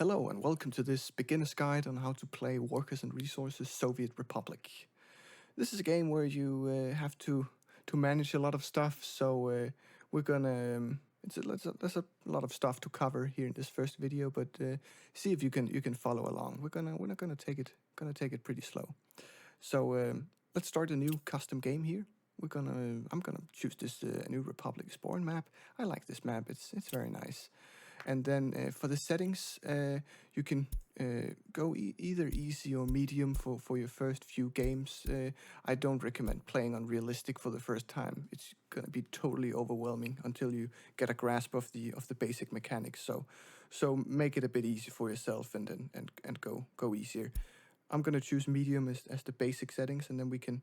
Hello and welcome to this beginner's guide on how to play Workers and Resources Soviet Republic. This is a game where you have to manage a lot of stuff, so we're gonna there's a lot of stuff to cover here in this first video, but see if you can follow along. We're not gonna take it pretty slow. So let's start a new custom game here. I'm gonna choose this New Republic Spawn map. I like this map. It's very nice. And then for the settings, you can go either easy or medium for your first few games. I don't recommend playing on realistic for the first time. It's gonna be totally overwhelming until you get a grasp of the basic mechanics. So make it a bit easy for yourself and go easier. I'm going to choose medium as the basic settings, and then we can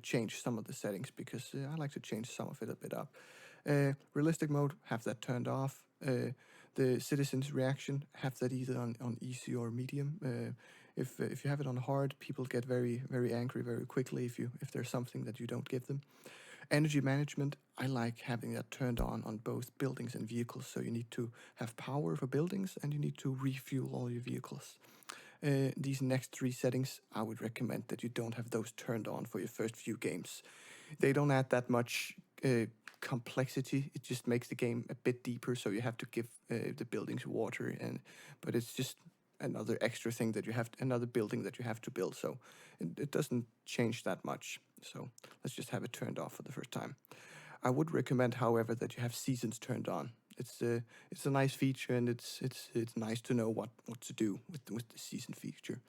change some of the settings because I like to change some of it a bit up. Realistic mode, have that turned off. The citizens' reaction, have that either on easy or medium. If you have it on hard, people get very angry very quickly if there's something that you don't give them. Energy management, I like having that turned on both buildings and vehicles. So you need to have power for buildings and you need to refuel all your vehicles. These next three settings, I would recommend that you don't have those turned on for your first few games. They don't add that much complexity. It just makes the game a bit deeper, so you have to give the buildings water, but it's just another extra thing that another building that you have to build. So it doesn't change that much. So let's just have it turned off for the first time. I would recommend, however, that you have seasons turned on. It's a nice feature, and it's nice to know what to do with the season feature.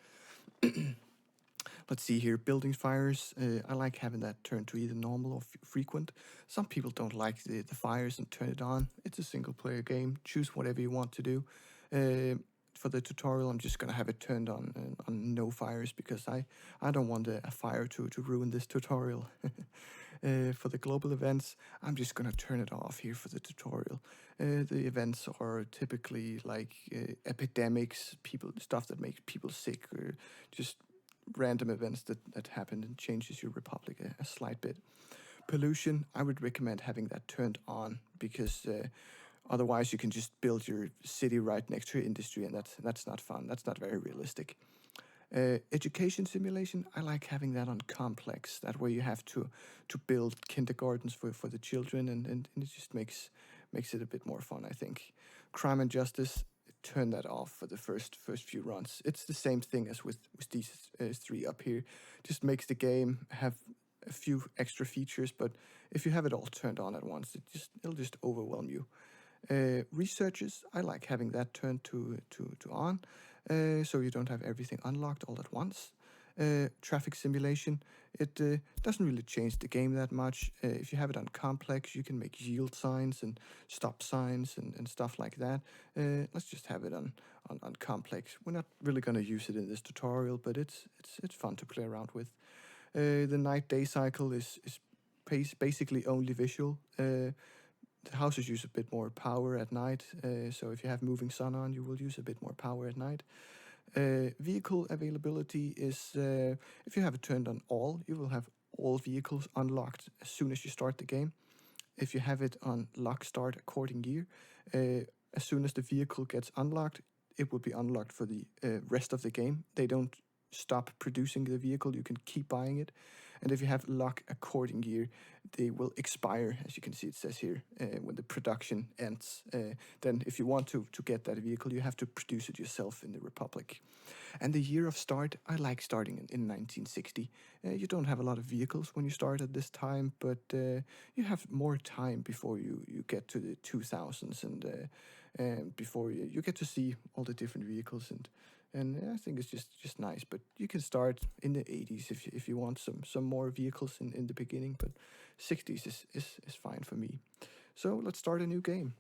Let's see here, building fires. I like having that turned to either normal or frequent. Some people don't like the fires and turn it on. It's a single player game. Choose whatever you want to do. For the tutorial, I'm just gonna have it turned on no fires because I don't want a fire to ruin this tutorial. For the global events, I'm just gonna turn it off here for the tutorial. The events are typically like epidemics, stuff that makes people sick, or just random events that happen and changes your republic a slight bit. Pollution, I would recommend having that turned on because otherwise you can just build your city right next to your industry, and that's not fun. That's not very realistic. Education simulation, I like having that on complex. That way you have to build kindergartens for the children, and it just makes it a bit more fun, I think. Crime and justice, turn that off for the first few runs. It's the same thing as with these three up here. Just makes the game have a few extra features, but if you have it all turned on at once, it'll just overwhelm you. Researches, I like having that turned to on, so you don't have everything unlocked all at once. Traffic simulation, it doesn't really change the game that much. If you have it on complex, you can make yield signs and stop signs and stuff like that. Let's just have it on complex. We're not really going to use it in this tutorial, but it's fun to play around with. The night-day cycle is basically only visual. The houses use a bit more power at night, so if you have moving sun on, you will use a bit more power at night. Vehicle availability is, if you have it turned on all, you will have all vehicles unlocked as soon as you start the game. If you have it on lock start according year, as soon as the vehicle gets unlocked, it will be unlocked for the rest of the game. They don't stop producing the vehicle, you can keep buying it. And if you have lock according year, they will expire, as you can see it says here, when the production ends. Then if you want to get that vehicle, you have to produce it yourself in the Republic. And the year of start, I like starting in 1960. You don't have a lot of vehicles when you start at this time, but you have more time before you get to the 2000s and before you get to see all the different vehicles, and I think it's just nice. But you can start in the 80s if you want some more vehicles in the beginning, but 60s is fine for me. So let's start a new game.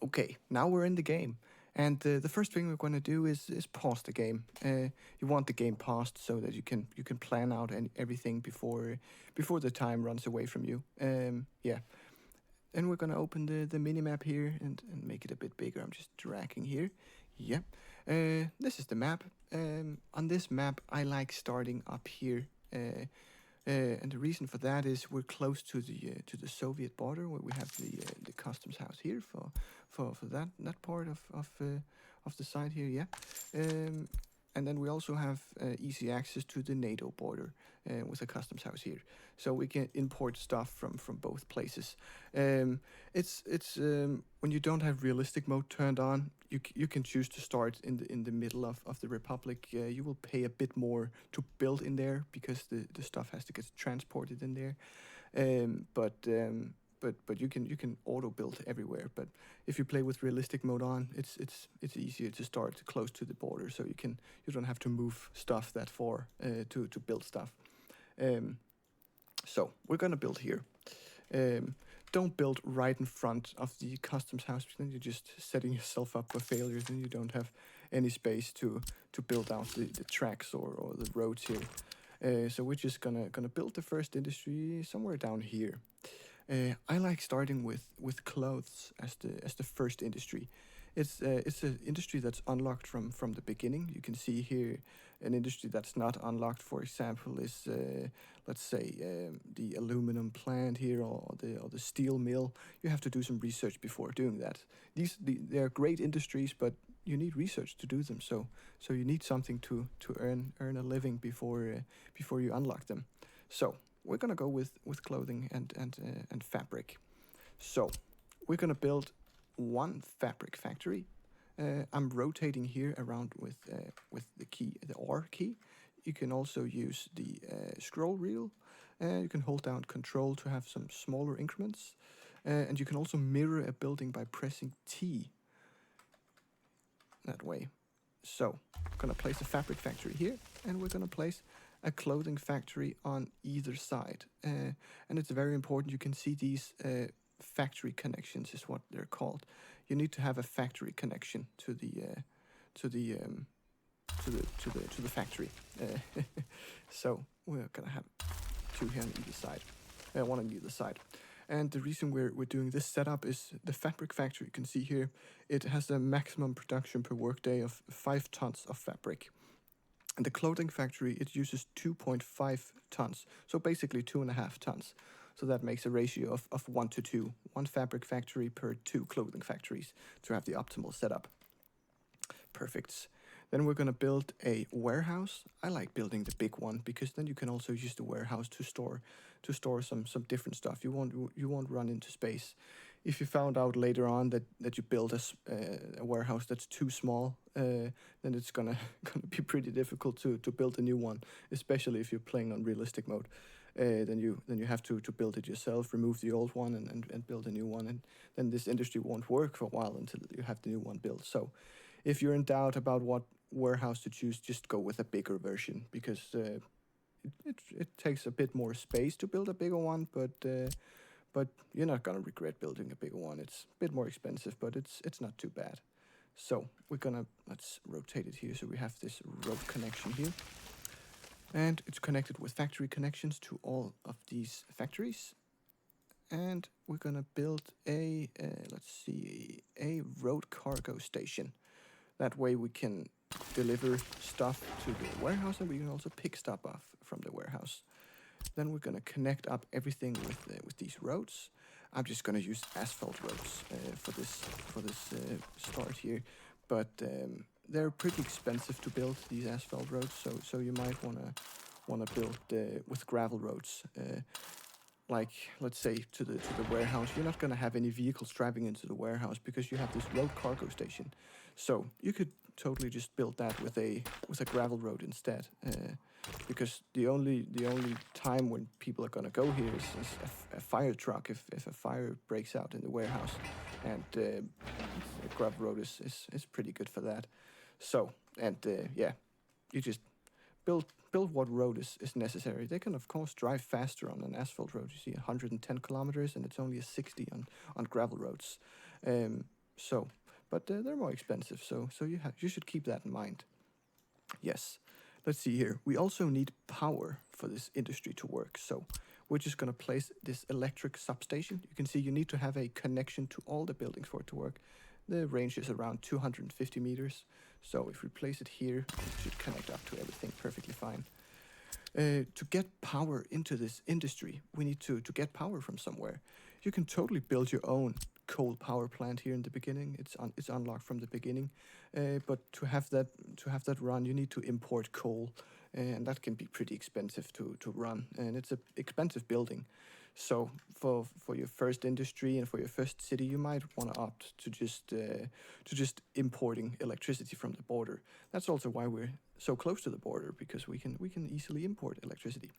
Okay, now we're in the game. And the first thing we're going to do is pause the game. You want the game paused so that you can plan out everything before the time runs away from you. Yeah. And we're going to open the mini-map here and make it a bit bigger. I'm just dragging here. Yep. This is the map. On this map, I like starting up here And the reason for that is we're close to the Soviet border, where we have the customs house here for that part of the site here. Yeah, and then we also have easy access to the NATO border with a customs house here, so we can import stuff from both places. It's when you don't have realistic mode turned on, you can choose to start in the middle of the Republic. You will pay a bit more to build in there because the stuff has to get transported in there. But you can auto build everywhere. But if you play with realistic mode on, it's easier to start close to the border, so you don't have to move stuff that far to build stuff. So we're gonna build here. Don't build right in front of the customs house, because then you're just setting yourself up for failure. Then you don't have any space to build out the tracks or the roads here. So we're just gonna build the first industry somewhere down here. I like starting with clothes as the first industry. It's an industry that's unlocked from the beginning. You can see here an industry that's not unlocked. For example, is let's say the aluminum plant here, or the steel mill. You have to do some research before doing that. They're great industries, but you need research to do them. So you need something to earn a living before you unlock them. So we're gonna go with clothing and fabric. So we're gonna build one fabric factory. I'm rotating here around with the key, the R key. You can also use the scroll wheel. You can hold down Control to have some smaller increments, and you can also mirror a building by pressing T. That way. So I'm gonna place a fabric factory here, and we're gonna place a clothing factory on either side. And it's very important. You can see these factory connections is what they're called. You need to have a factory connection to the factory. So we're gonna have two here on either side, one on either side. And the reason we're doing this setup is the fabric factory. You can see here it has a maximum production per workday of 5 tons of fabric. And the clothing factory, it uses 2.5 tons, so basically 2.5 tons. So that makes a ratio of 1 to 2, one fabric factory per 2 clothing factories to have the optimal setup. Perfect. Then we're gonna build a warehouse. I like building the big one because then you can also use the warehouse to store some different stuff. You won't run into space. If you found out later on that you build a warehouse that's too small, then it's gonna be pretty difficult to build a new one, especially if you're playing on realistic mode. Then you have to build it yourself, remove the old one, and build a new one, and then this industry won't work for a while until you have the new one built. So if you're in doubt about what warehouse to choose, just go with a bigger version, because it takes a bit more space to build a bigger one, but you're not gonna regret building a bigger one. It's a bit more expensive, but it's not too bad. So let's rotate it here so we have this road connection here. And it's connected with factory connections to all of these factories. And we're gonna build a road cargo station. That way we can deliver stuff to the warehouse, and we can also pick stuff up from the warehouse. Then we're gonna connect up everything with these roads. I'm just gonna use asphalt roads for this start here, but they're pretty expensive to build, these asphalt roads. So you might wanna build with gravel roads. Like, let's say to the warehouse, you're not gonna have any vehicles driving into the warehouse because you have this road cargo station. So you could totally just build that with a gravel road instead, because the only time when people are gonna go here is a fire truck if a fire breaks out in the warehouse, and a gravel road is pretty good for that. So yeah, you just build what road is necessary. They can of course drive faster on an asphalt road. You see 110 kilometers, and it's only a 60 on gravel roads. But they're more expensive, so you should keep that in mind. Yes, let's see here. We also need power for this industry to work, so we're just gonna place this electric substation. You can see you need to have a connection to all the buildings for it to work. The range is around 250 meters, so if we place it here, it should connect up to everything perfectly fine. To get power into this industry, we need to get power from somewhere. You can totally build your own coal power plant here in the beginning. It's unlocked from the beginning, but to have that run, you need to import coal, and that can be pretty expensive to run, and it's a expensive building. So for your first industry and for your first city, you might want to opt to just importing electricity from the border. That's also why we're so close to the border, because we can easily import electricity.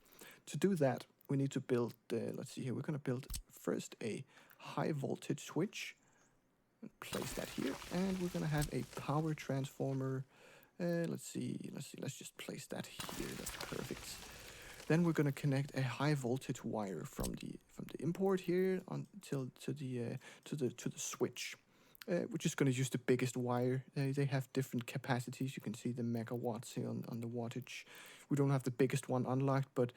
To do that, we need to build. Let's see here. We're gonna build first a high voltage switch. Place that here, and we're gonna have a power transformer. Let's see. Let's just place that here. That's perfect. Then we're going to connect a high voltage wire from the import here until to the switch. We're just going to use the biggest wire. They have different capacities. You can see the megawatts here on the wattage. We don't have the biggest one unlocked, but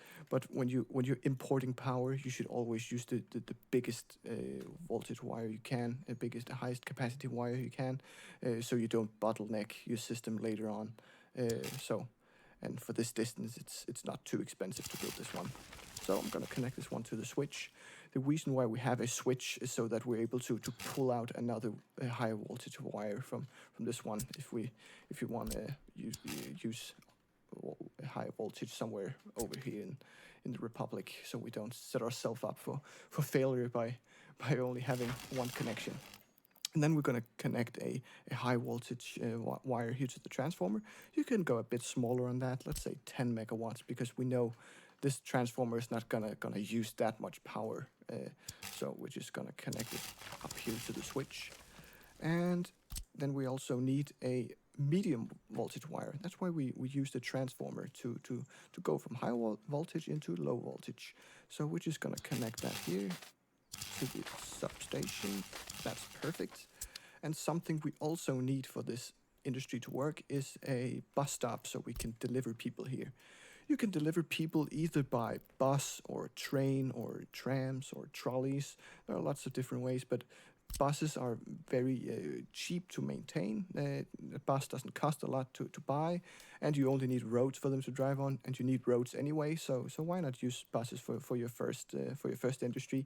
when you're importing power, you should always use the biggest voltage wire you can, the highest capacity wire you can, so you don't bottleneck your system later on. And for this distance, it's not too expensive to build this one. So I'm going to connect this one to the switch. The reason why we have a switch is so that we're able to pull out another higher voltage wire from this one if you want to use a higher voltage somewhere over here in the Republic, so we don't set ourselves up for failure by only having one connection. And then we're going to connect a high voltage wire here to the transformer. You can go a bit smaller on that, let's say 10 megawatts, because we know this transformer is not gonna use that much power. So we're just gonna connect it up here to the switch. And then we also need a medium voltage wire. That's why we use the transformer to go from high voltage into low voltage. So we're just gonna connect that here to the substation. That's perfect. And something we also need for this industry to work is a bus stop, so we can deliver people here. You can deliver people either by bus or train or trams or trolleys. There are lots of different ways, but buses are very cheap to maintain. A bus doesn't cost a lot to buy, and you only need roads for them to drive on, and you need roads anyway. So why not use buses for your first industry?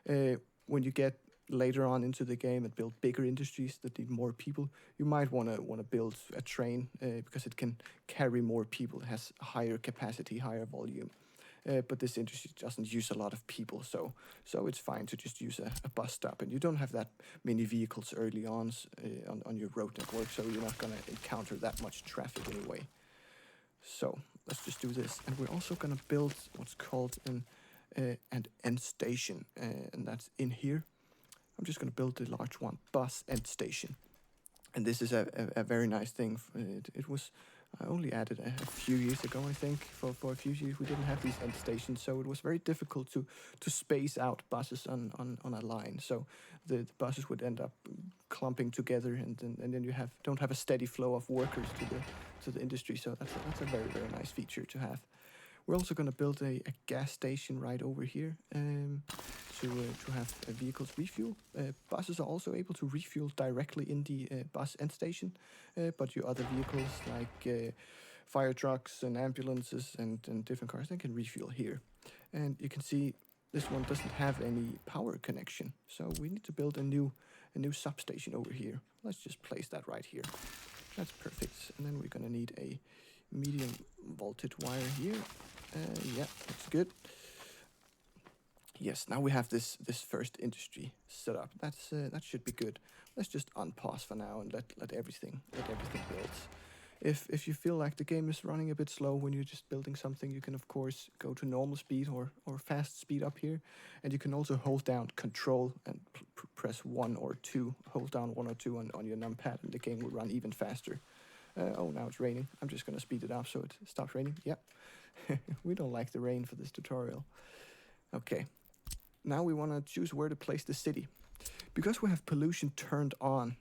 When you get later on into the game and build bigger industries that need more people, you might want to build a train because it can carry more people, it has higher capacity, higher volume. But this industry doesn't use a lot of people, so it's fine to just use a bus stop, and you don't have that many vehicles early on your road network, so you're not going to encounter that much traffic anyway. So let's just do this, and we're also going to build what's called an end station, and that's in here. I'm just going to build the large one, bus end station. And this is a very nice thing. It was only added a few years ago, I think. For a few years we didn't have these end stations, so it was very difficult to space out buses on a line. So the buses would end up clumping together, and then you don't have a steady flow of workers to the industry. So that's a very, very nice feature to have. We're also going to build a gas station right over here to have vehicles refuel. Buses are also able to refuel directly in the bus end station, but your other vehicles like fire trucks and ambulances and different cars, they can refuel here. And you can see this one doesn't have any power connection, so we need to build a new substation over here. Let's just place that right here. That's perfect. And then we're going to need a medium voltage wire here. Yeah, that's good. Yes, now we have this first industry set up. That should be good. Let's just unpause for now and let everything build. If you feel like the game is running a bit slow when you're just building something, you can of course go to normal speed or fast speed up here, and you can also hold down Control and press 1 or 2. Hold down 1 or 2 on your numpad, and the game will run even faster. Oh, now it's raining. I'm just gonna speed it up so it stops raining. Yep. We don't like the rain for this tutorial. Okay. Now we want to choose where to place the city. Because we have pollution turned on,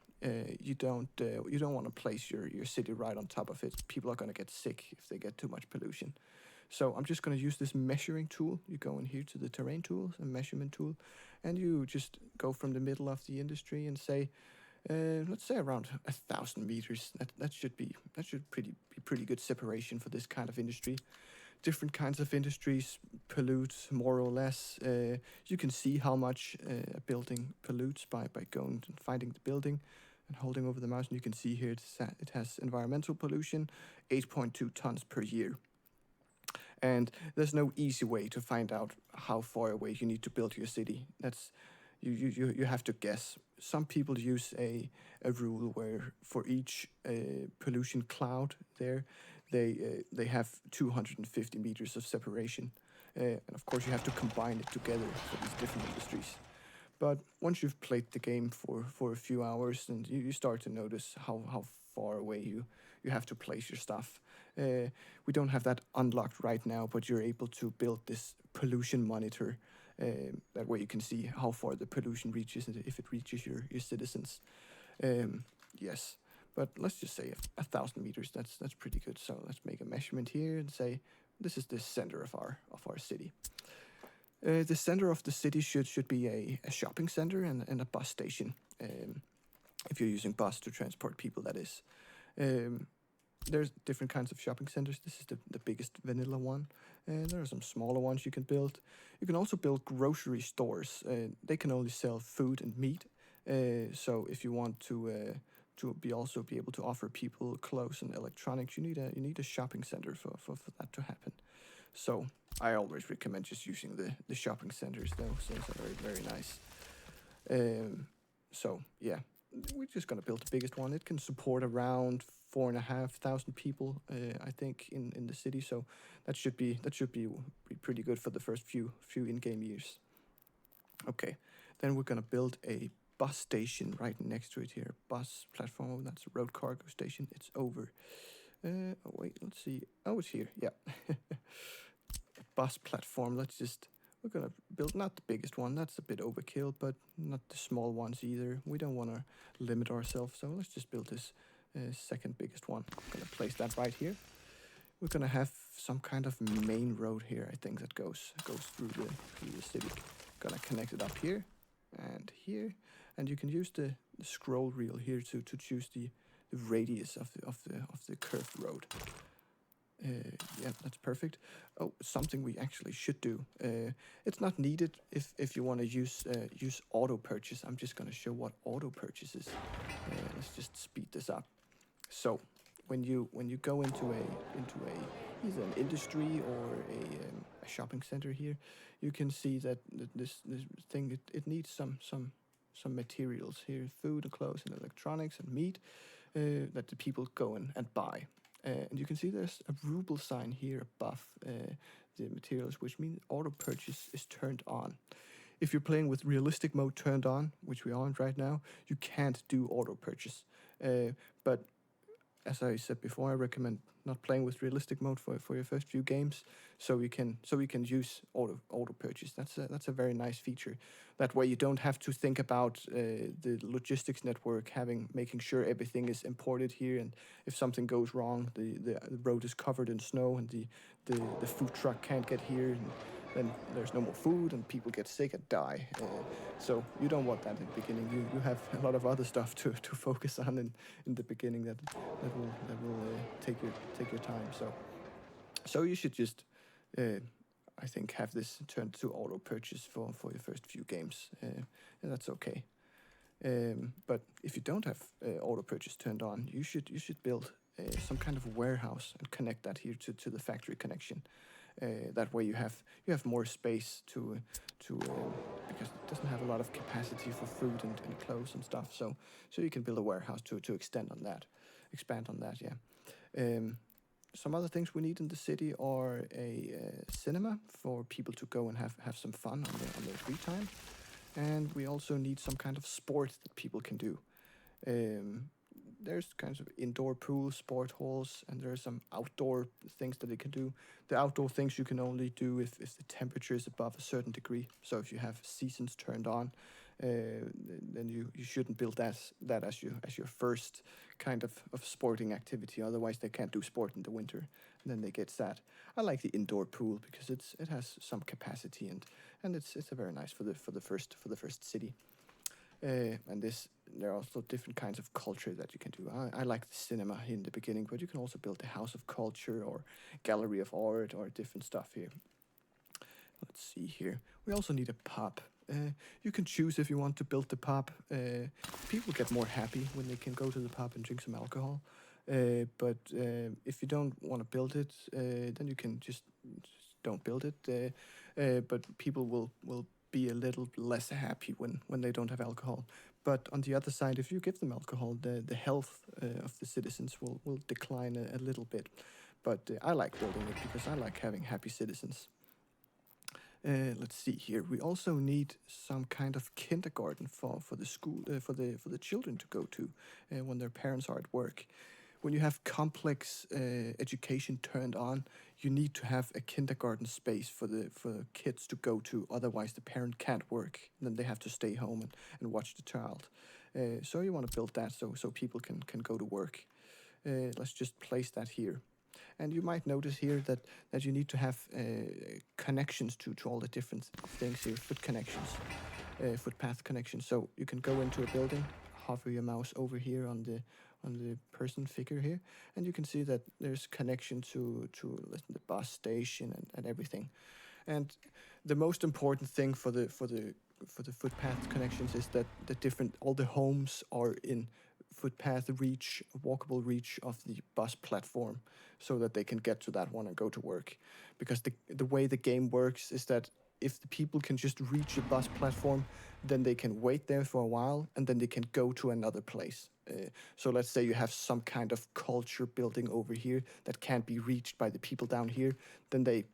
you don't want to place your city right on top of it. People are going to get sick if they get too much pollution. So I'm just going to use this measuring tool. You go in here to the terrain tools and measurement tool, and you just go from the middle of the industry and say, let's say around 1,000 meters. That should be pretty good separation for this kind of industry. different kinds of industries pollute more or less. You can see how much a building pollutes by going and finding the building and holding over the mouse. And you can see here it has environmental pollution, 8.2 tons per year. And there's no easy way to find out how far away you need to build your city. That's you have to guess. Some people use a rule where for each pollution cloud there, they have 250 meters of separation. And of course, you have to combine it together for these different industries. But once you've played the game for a few hours, and you start to notice how far away you have to place your stuff. We don't have that unlocked right now, but you're able to build this pollution monitor. That way you can see how far the pollution reaches and if it reaches your citizens. Yes, but let's just say 1,000 meters. That's pretty good. So let's make a measurement here and say this is the center of our city. The center of the city should be a shopping center and a bus station. If you're using bus to transport people, that is. There's different kinds of shopping centers. This is the biggest vanilla one. There are some smaller ones you can build. You can also build grocery stores. They can only sell food and meat. So if you want to also be able to offer people clothes and electronics, you need a shopping center for that to happen. So I always recommend just using the shopping centers. Those are very, very nice. So yeah, we're just gonna build the biggest one. It can support around 4,500 people, I think, in the city. So that should be pretty good for the first few in-game years. Okay, then we're gonna build a bus station right next to it here. Bus platform. Oh, that's a road cargo station. It's over. Oh wait, let's see. Oh, it's here. Yeah. Bus platform. We're gonna build not the biggest one. That's a bit overkill, but not the small ones either. We don't want to limit ourselves, so let's just build this second biggest one. I'm gonna place that right here. We're gonna have some kind of main road here, I think, that goes through the city. Gonna connect it up here and here, and you can use the scroll wheel here to choose the radius of the curved road. Yeah, that's perfect. Oh, something we actually should do. It's not needed if you want to use auto purchase. I'm just gonna show what auto purchase is. Let's just speed this up. So when you go into either an industry or a shopping center here, you can see that this thing it needs some materials here, food and clothes and electronics and meat that the people go in and buy. And you can see there's a ruble sign here above the materials, which means auto purchase is turned on. If you're playing with realistic mode turned on, which we aren't right now, you can't do auto purchase. But as I said before, I recommend not playing with realistic mode for your first few games, so we can use auto purchase. That's a very nice feature. That way you don't have to think about the logistics network making sure everything is imported here, and if something goes wrong, the road is covered in snow and the food truck can't get here, and then there's no more food and people get sick and die. So you don't want that in the beginning. You have a lot of other stuff to focus on in the beginning that will take your time. So you should just I think have this turned to auto purchase for your first few games, and that's okay. But if you don't have auto purchase turned on, you should build some kind of warehouse and connect that here to the factory connection. That way you have more space to because it doesn't have a lot of capacity for food and clothes and stuff. So you can build a warehouse to expand on that. Yeah. Some other things we need in the city are a cinema for people to go and have some fun on their free time, and we also need some kind of sport that people can do. There's kinds of indoor pools, sport halls, and there are some outdoor things that they can do. The outdoor things you can only do if the temperature is above a certain degree. So if you have seasons turned on, then you shouldn't build that as your first kind of sporting activity. Otherwise, they can't do sport in the winter, and then they get sad. I like the indoor pool because it has some capacity and it's a very nice for the first city. And this there are also different kinds of culture that you can do. I like the cinema in the beginning, but you can also build a house of culture or gallery of art or different stuff here. Let's see here. We also need a pub. You can choose if you want to build the pub. People get more happy when they can go to the pub and drink some alcohol. But if you don't want to build it, then you can just don't build it. But people will be a little less happy when they don't have alcohol. But on the other side, if you give them alcohol, the health of the citizens will decline a little bit. But I like building it because I like having happy citizens. Let's see here. We also need some kind of kindergarten for the school for the children to go to when their parents are at work. When you have complex education turned on, you need to have a kindergarten space for kids to go to. Otherwise, the parent can't work. Then they have to stay home and watch the child. So you want to build that so people can go to work. Let's just place that here. And you might notice here that you need to have connections to all the different things here, footpath connections. So you can go into a building, hover your mouse over here on the person figure here, and you can see that there's connection to the bus station and everything. And the most important thing for the footpath connections is that all the homes are in footpath reach, walkable reach of the bus platform, so that they can get to that one and go to work. Because the way the game works is that if the people can just reach a bus platform, then they can wait there for a while and then they can go to another place. So let's say you have some kind of culture building over here that can't be reached by the people down here, then they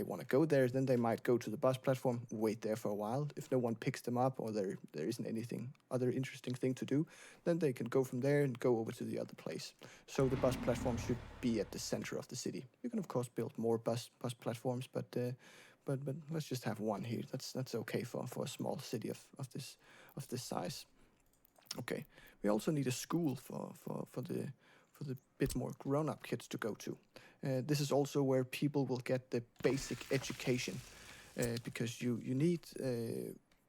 want to go there, then they might go to the bus platform, wait there for a while. If no one picks them up or there isn't anything other interesting thing to do, then they can go from there and go over to the other place. So the bus platform should be at the center of the city. You can of course build more bus platforms, but let's just have one here. That's okay for a small city of this size. Okay. We also need a school for the bit more grown-up kids to go to. This is also where people will get the basic education, because you need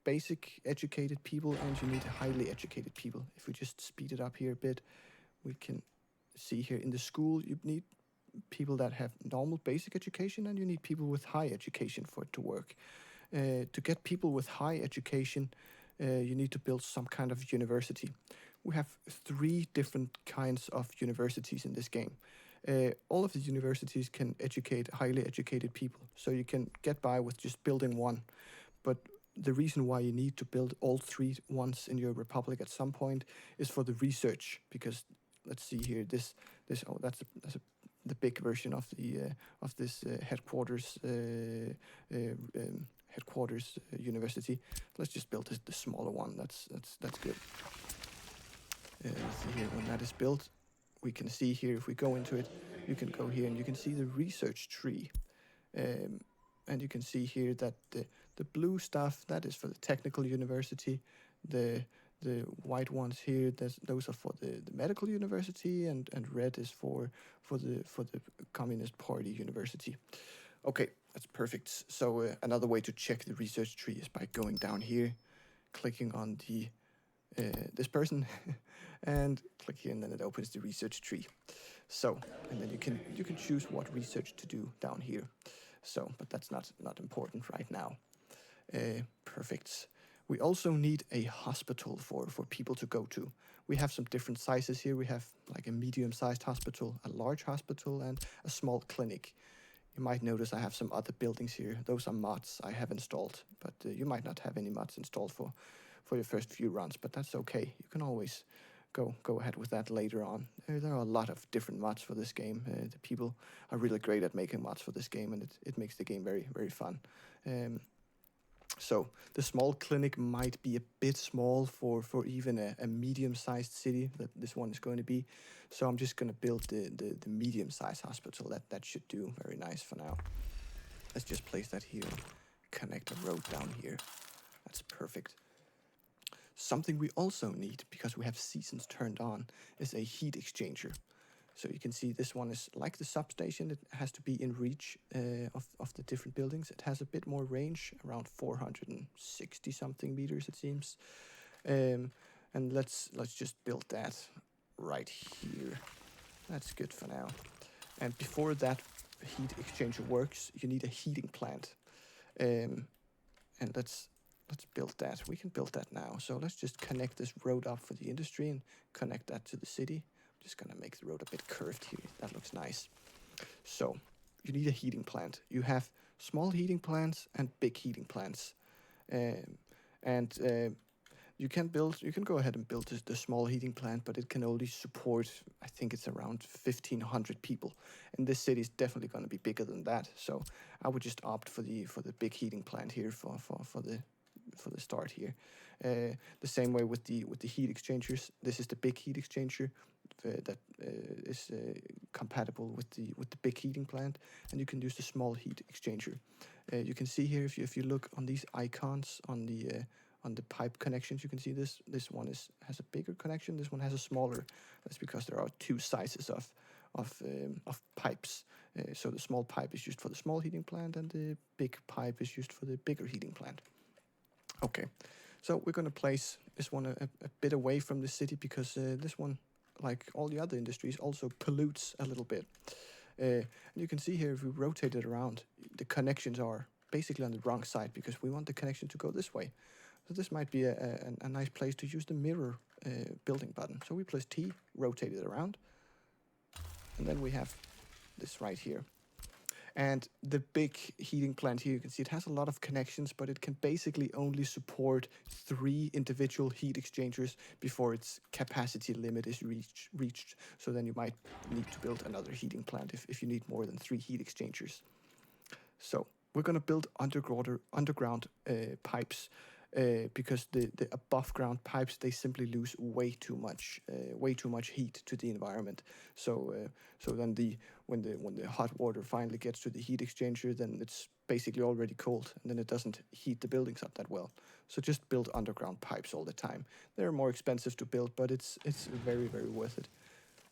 basic educated people and you need highly educated people. If we just speed it up here a bit, we can see here in the school you need people that have normal basic education and you need people with high education for it to work. To get people with high education, you need to build some kind of university. We have 3 different kinds of universities in this game. All of the universities can educate highly educated people, so you can get by with just building one. But the reason why you need to build all 3 once in your republic at some point is for the research. Because let's see here, the big version of this headquarters university. Let's just build the smaller one. That's good. Let's see here, when that is built, we can see here, if we go into it, you can go here and you can see the research tree. And you can see here that the blue stuff, that is for the technical university. The white ones here, those are for the medical university, and red is for the Communist Party university. Okay, that's perfect. So another way to check the research tree is by going down here, clicking on the this person and click here, and then it opens the research tree. So, and then you can choose what research to do down here. So, but that's not important right now. Perfect. We also need a hospital for people to go to. We have some different sizes here. We have like a medium-sized hospital, a large hospital, and a small clinic. You might notice I have some other buildings here. Those are mods I have installed, but you might not have any mods installed for your first few runs, but that's okay. You can always go ahead with that later on. There are a lot of different mods for this game. The people are really great at making mods for this game, and it makes the game very, very fun. So the small clinic might be a bit small for even a medium-sized city that this one is going to be. So I'm just going to build the medium-sized hospital. That should do very nice for now. Let's just place that here. Connect a road down here. That's perfect. Something we also need, because we have seasons turned on, is a heat exchanger. So you can see this one is like the substation. It has to be in reach of the different buildings. It has a bit more range, around 460 something meters it seems. And And let's just build that right here. That's good for now. And before that heat exchanger works, you need a heating plant. And let's build that. We can build that now. So let's just connect this road up for the industry and connect that to the city. I'm just gonna make the road a bit curved here. That looks nice. So you need a heating plant. You have small heating plants and big heating plants. And you can go ahead and build the small heating plant, but it can only support, I think it's around 1,500 people. And this city is definitely going to be bigger than that. So I would just opt for the big heating plant here for the start here. The same way with the heat exchangers. This is the big heat exchanger that is compatible with the big heating plant, and you can use the small heat exchanger. You can see here if you look on these icons on the pipe connections, you can see this one has a bigger connection. This one has a smaller. That's because there are two sizes of pipes. So the small pipe is used for the small heating plant, and the big pipe is used for the bigger heating plant. Okay, so we're going to place this one a bit away from the city because this one, like all the other industries, also pollutes a little bit. And you can see here, if we rotate it around, the connections are basically on the wrong side because we want the connection to go this way. So this might be a nice place to use the mirror building button. So we press T, rotate it around, and then we have this right here. And the big heating plant here, you can see it has a lot of connections, but it can basically only support 3 individual heat exchangers before its capacity limit is reached. So then you might need to build another heating plant if you need more than 3 heat exchangers. So we're going to build underground pipes. Because the above ground pipes, they simply lose way too much heat to the environment. So then when the hot water finally gets to the heat exchanger, then it's basically already cold, and then it doesn't heat the buildings up that well. So just build underground pipes all the time. They're more expensive to build, but it's very, very worth it.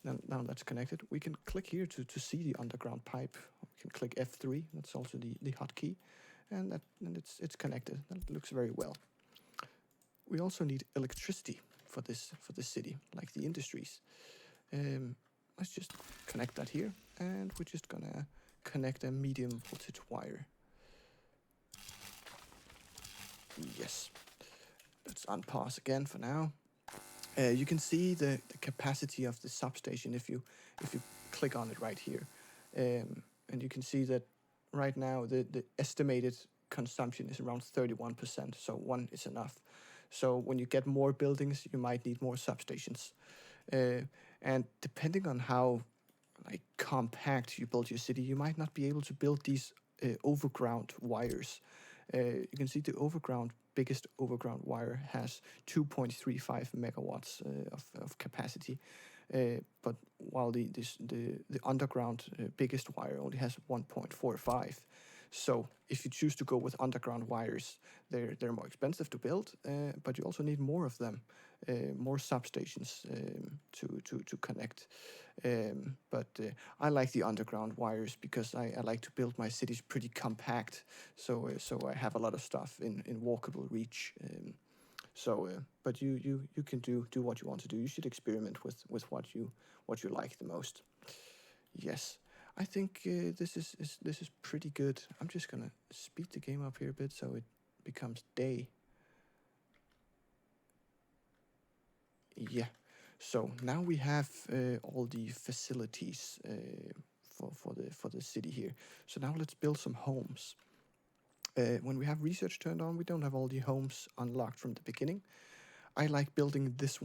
Now that's connected. We can click here to see the underground pipe. We can click F3. That's also the hotkey. And it's connected. That looks very well. We also need electricity for this city, like the industries. Let's just connect that here, and we're just gonna connect a medium voltage wire. Yes. Let's unpause again for now. You can see the capacity of the substation if you click on it right here, and you can see that right now the estimated consumption is around 31%. So 1 is enough. So when you get more buildings, you might need more substations, and depending on how compact you build your city, you might not be able to build these overground wires. You can see the biggest overground wire has 2.35 megawatts of capacity, but while the underground biggest wire only has 1.45. So if you choose to go with underground wires, they're more expensive to build, but you also need more of them, more substations to connect. But I like the underground wires because I like to build my cities pretty compact, so I have a lot of stuff in walkable reach. But you can do what you want to do. You should experiment with what you like the most. Yes. I think this is pretty good. I'm just gonna speed the game up here a bit so it becomes day. Yeah. So now we have all the facilities for the city here. So now let's build some homes. When we have research turned on, we don't have all the homes unlocked from the beginning. I like building this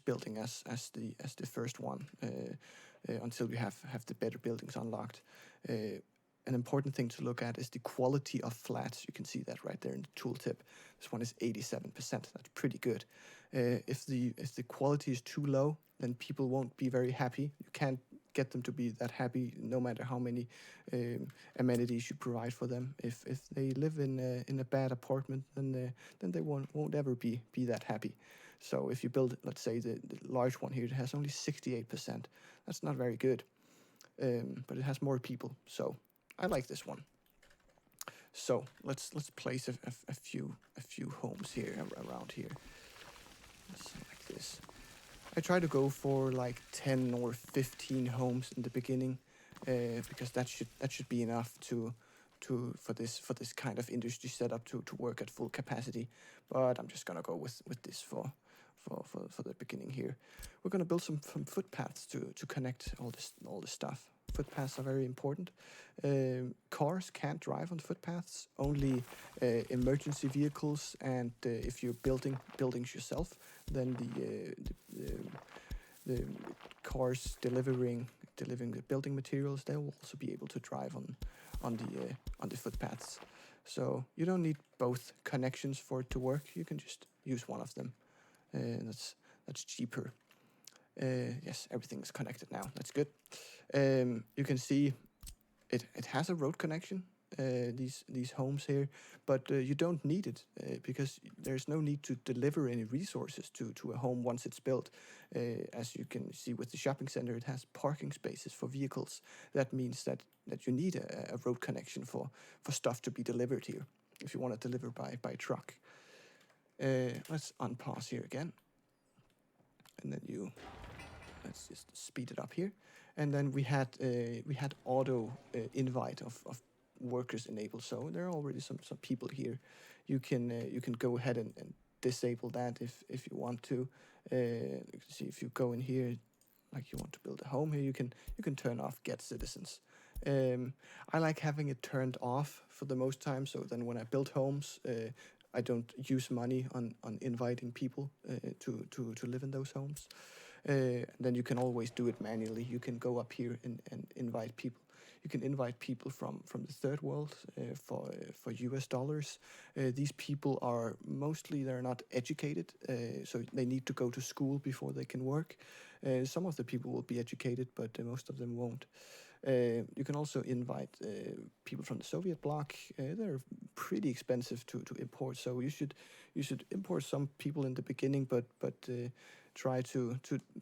building as the first one. Until we have the better buildings unlocked. An important thing to look at is the quality of flats. You can see that right there in the tooltip. This one is 87%. That's pretty good. If the quality is too low, then people won't be very happy. You can't get them to be that happy, no matter how many amenities you provide for them. If they live in a bad apartment, then they won't ever be that happy. So if you build, let's say, the large one here, it has only 68%. That's not very good, but it has more people. So I like this one. So let's place a few homes here around here. Let's select I try to go for like 10 or 15 homes in the beginning, because that should be enough to for this kind of industry setup to work at full capacity. But I'm just gonna go with this for the beginning here. We're gonna build some footpaths to connect all this stuff. Footpaths are very important. Cars can't drive on footpaths. Only emergency vehicles, and if you're building buildings yourself, then the cars delivering the building materials, they will also be able to drive on the footpaths. So you don't need both connections for it to work. You can just use one of them. That's cheaper. Yes, everything is connected now. That's good. You can see it has a road connection. These homes here, but you don't need it because there's no need to deliver any resources to a home once it's built. As you can see with the shopping center, it has parking spaces for vehicles. That means that you need a road connection for stuff to be delivered here if you want to deliver by truck. Let's unpause here again, and then let's just speed it up here. And then we had auto invite of workers enabled. So there are already some people here. You can go ahead and disable that if you want to. You can see if you go in here, like you want to build a home here, you can turn off get citizens. I like having it turned off for the most time. So then when I build homes, I don't use money on inviting people to live in those homes. Then you can always do it manually. You can go up here and invite people. You can invite people from the third world for US dollars. These people are mostly, they're not educated, so they need to go to school before they can work. Some of the people will be educated, but most of them won't. You can also invite people from the Soviet bloc. They're pretty expensive to import, so you should import some people in the beginning, but try to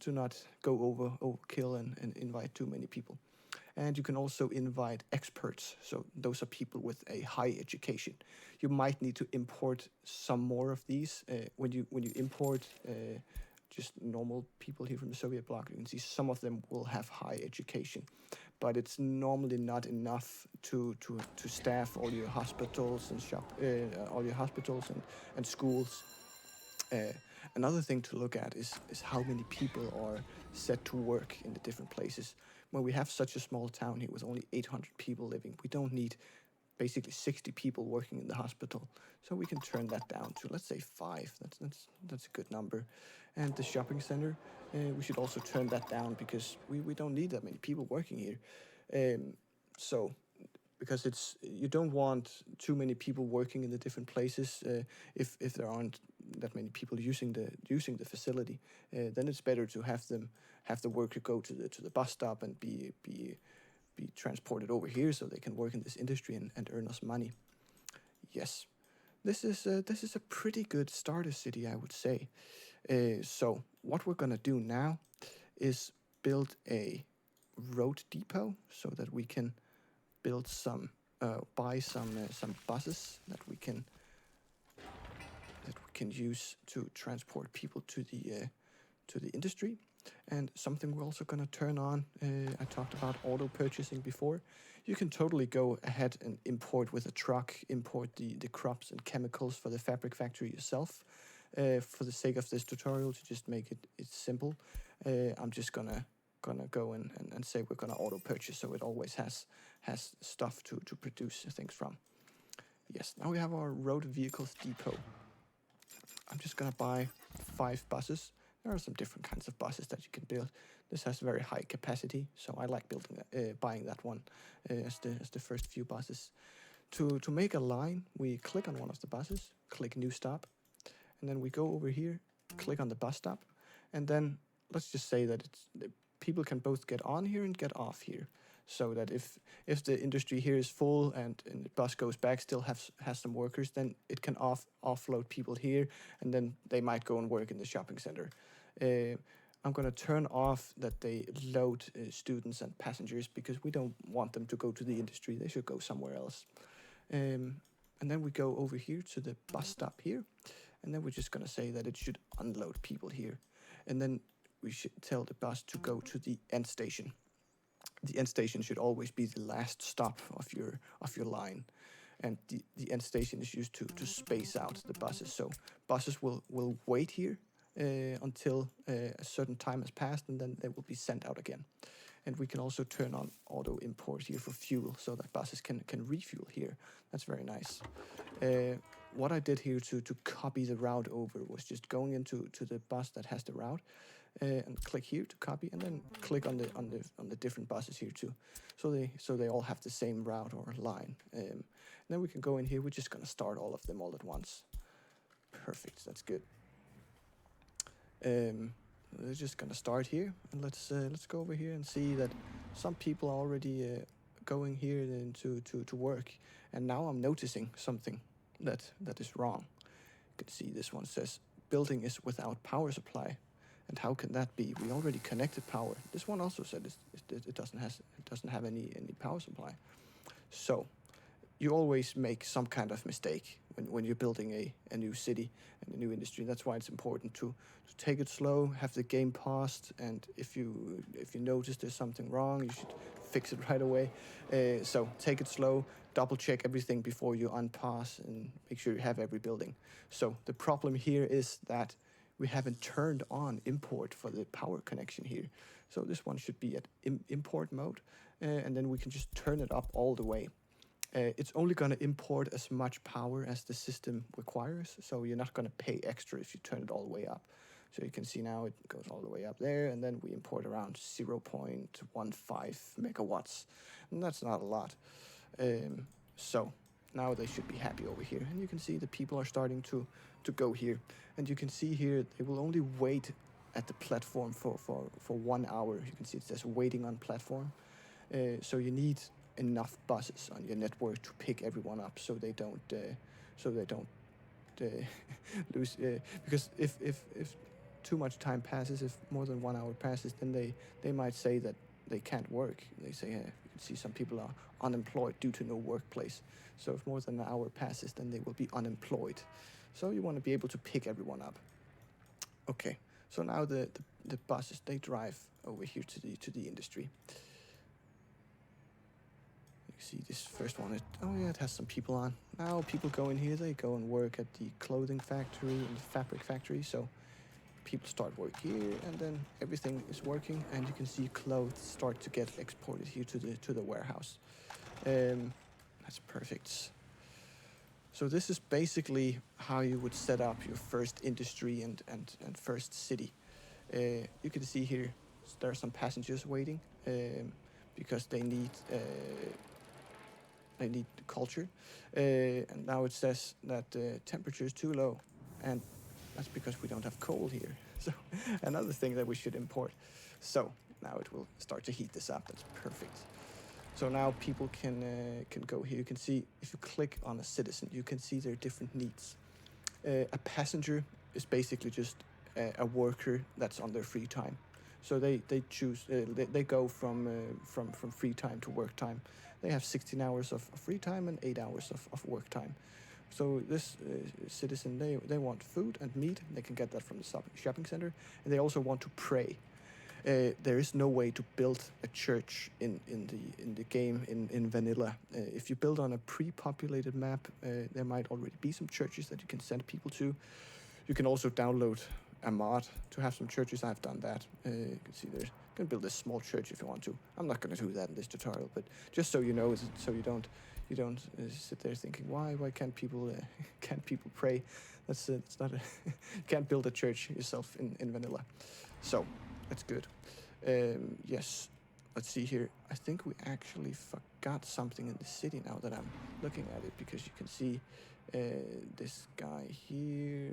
not go overkill and invite too many people. And you can also invite experts. So those are people with a high education. You might need to import some more of these. When you import just normal people here from the Soviet bloc, you can see some of them will have high education, but it's normally not enough to staff all your hospitals and all your hospitals and schools. Another thing to look at is how many people are set to work in the different places. When we have such a small town here with only 800 people living, we don't need basically 60 people working in the hospital. So we can turn that down to, let's say, 5. That's a good number. And the shopping center, we should also turn that down because we don't need that many people working here. So because you don't want too many people working in the different places if there aren't that many people using the facility. Then it's better to have the worker go to the bus stop and be transported over here so they can work in this industry and earn us money. Yes, this is a pretty good starter city, I would say. So what we're gonna do now is build a road depot so that we can build buy some buses that we can use to transport people to the industry. And something we're also going to turn on, I talked about auto purchasing before. You can totally go ahead and import with a truck, import the crops and chemicals for the fabric factory yourself. For the sake of this tutorial, to just make it simple, I'm just gonna go and say we're gonna auto purchase, so it always has stuff to produce things from. Yes, now we have our road vehicles depot. I'm just gonna buy 5 buses. There are some different kinds of buses that you can build. This has very high capacity, so I like buying that one as the first few buses. To make a line, we click on one of the buses, click New Stop, and then we go over here, click on the bus stop, and then let's just say that people can both get on here and get off here, so that if the industry here is full and the bus goes back, still has some workers, then it can offload people here, and then they might go and work in the shopping center. I'm going to turn off that they load students and passengers because we don't want them to go to the industry. They should go somewhere else. And then we go over here to the bus stop here, and then we're just going to say that it should unload people here. And then we should tell the bus to go to the end station. The end station should always be the last stop of your line, and the end station is used to space out the buses. So buses will wait here until a certain time has passed, and then they will be sent out again. And we can also turn on auto import here for fuel, so that buses can refuel here. That's very nice. What I did here to copy the route over was just going into the bus that has the route, and click here to copy, and then click on the different buses here too, so they all have the same route or line. Then we can go in here. We're just gonna start all of them all at once. Perfect. That's good. We're just gonna start here, and let's go over here and see that some people are already going here to work, and now I'm noticing something that is wrong. You can see this one says building is without power supply, and how can that be? We already connected power. This one also said it doesn't have any power supply. So you always make some kind of mistake when you're building a new city and a new industry. That's why it's important to take it slow, have the game paused, and if you notice there's something wrong, you should fix it right away. So take it slow, double check everything before you unpause, and make sure you have every building. So the problem here is that we haven't turned on import for the power connection here. So this one should be at import mode, and then we can just turn it up all the way. It's only going to import as much power as the system requires, so you're not going to pay extra if you turn it all the way up. So you can see now it goes all the way up there, and then we import around 0.15 megawatts, and that's not a lot. So now they should be happy over here, and you can see the people are starting to go here, and you can see here they will only wait at the platform for 1 hour. You can see it says waiting on platform. So you need enough buses on your network to pick everyone up, so they don't lose. Because if too much time passes, if more than 1 hour passes, then they might say that they can't work. They say, you can see some people are unemployed due to no workplace. So if more than an hour passes, then they will be unemployed. So you want to be able to pick everyone up. Okay, so now the buses, they drive over here to the industry. See this first one, it has some people on. Now people go in here, they go and work at the clothing factory and the fabric factory. So people start work here, and then everything is working, and you can see clothes start to get exported here to the warehouse. That's perfect. So this is basically how you would set up your first industry and first city. You can see here there are some passengers waiting because they need culture, and now it says that the temperature is too low, and that's because we don't have coal here. So another thing that we should import. So now it will start to heat this up. That's perfect. So now people can go here. You can see if you click on a citizen, you can see their different needs. A passenger is basically just a worker that's on their free time. So they choose, they go from free time to work time. They have 16 hours of free time and 8 hours of work time. So this citizen, they want food and meat. They can get that from the shopping center. And they also want to pray. There is no way to build a church in the game in vanilla. If you build on a pre-populated map, there might already be some churches that you can send people to. You can also download a mod to have some churches. I've done that. You can see there. You can build a small church if you want to. I'm not going to do that in this tutorial, but just so you know, so you don't sit there thinking why can't people pray? That's not a you can't build a church yourself in vanilla. So that's good. Yes. Let's see here. I think we actually forgot something in the city now that I'm looking at it, because you can see this guy here.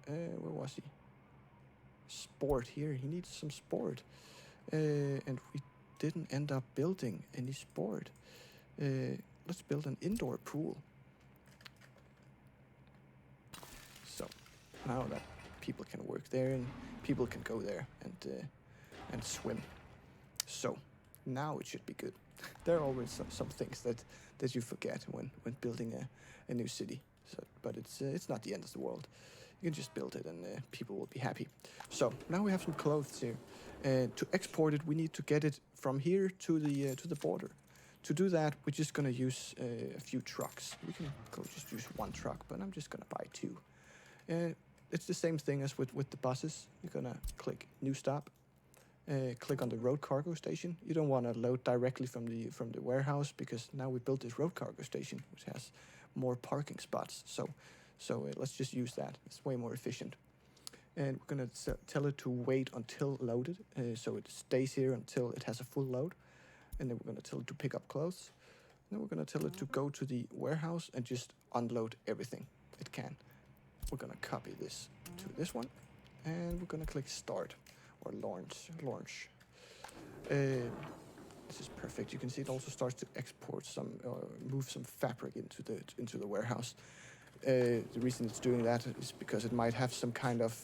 Where was he? Sport here. He needs some sport. And we didn't end up building any sport. Let's build an indoor pool. So now that people can work there and people can go there and swim. So now it should be good. There are always some things that you forget when building a new city. So, but it's not the end of the world. You can just build it and people will be happy. So now we have some clothes here. To export it, we need to get it from here to the border. To do that, we're just gonna use a few trucks. We can go just use one truck, but I'm just gonna buy two. It's the same thing as with the buses. You're gonna click New Stop. Click on the road cargo station. You don't want to load directly from the warehouse, because now we built this road cargo station which has more parking spots. So let's just use that. It's way more efficient. And we're gonna tell it to wait until loaded, so it stays here until it has a full load. And then we're gonna tell it to pick up clothes. Then we're gonna tell it to go to the warehouse and just unload everything it can. We're gonna copy this to this one, and we're gonna click Start or Launch. This is perfect. You can see it also starts to export some, move some fabric into the warehouse. The reason it's doing that is because it might have some kind of,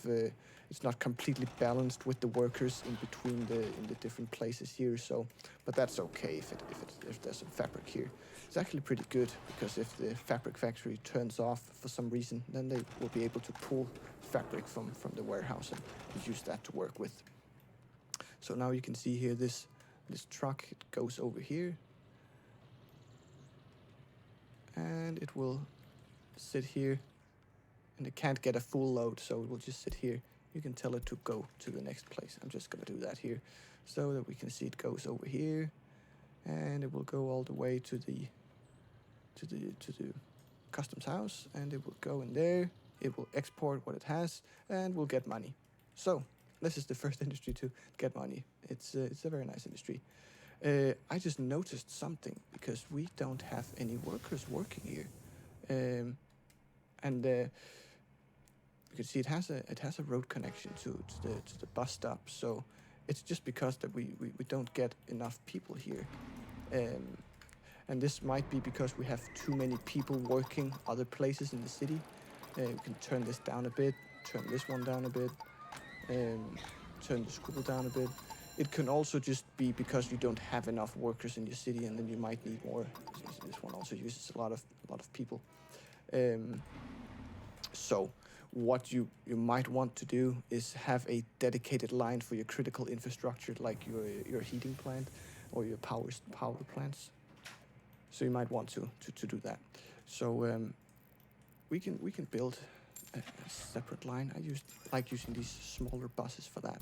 it's not completely balanced with the workers in between in the different places here. So, but that's okay if there's some fabric here. It's actually pretty good, because if the fabric factory turns off for some reason, then they will be able to pull fabric from the warehouse and use that to work with. So now you can see here this truck, it goes over here, and it will sit here, and it can't get a full load, so it will just sit here. You can tell it to go to the next place. I'm just going to do that here so that we can see it goes over here, and it will go all the way to the customs house, and it will go in there. It will export what it has, and we'll get money. So this is the first industry to get money. It's a very nice industry. I just noticed something, because we don't have any workers working here. And you can see it has a road connection to the bus stop. So it's just because that we don't get enough people here. And this might be because we have too many people working other places in the city. We can turn this down a bit, turn this one down a bit, turn the scroll down a bit. It can also just be because you don't have enough workers in your city, and then you might need more. This one also uses a lot of people. So what you might want to do is have a dedicated line for your critical infrastructure, like your heating plant or your power plants. So you might want to do that. So we can build a separate line. I like using these smaller buses for that.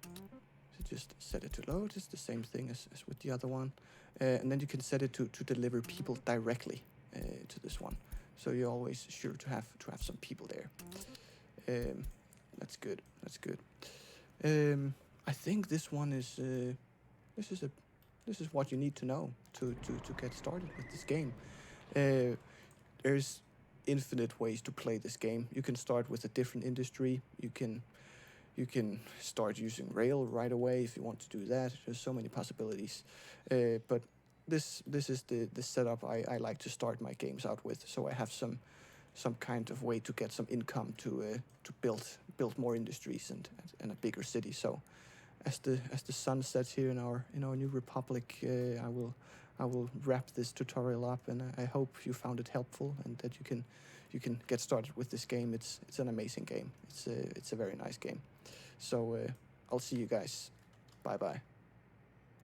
So just set it to load. It's the same thing as with the other one. And then you can set it to deliver people directly to this one. So you're always sure to have some people there. That's good. I think this one is this is what you need to know to get started with this game. There's infinite ways to play this game. You can start with a different industry. You can start using rail right away if you want to do that. There's so many possibilities. But this is the setup I like to start my games out with, so I have some kind of way to get some income to build more industries and a bigger city. So as the sun sets here in our new republic, I will wrap this tutorial up, and I hope you found it helpful and that you can get started with this game. It's an amazing game. It's a very nice game. So I'll see you guys. Bye bye.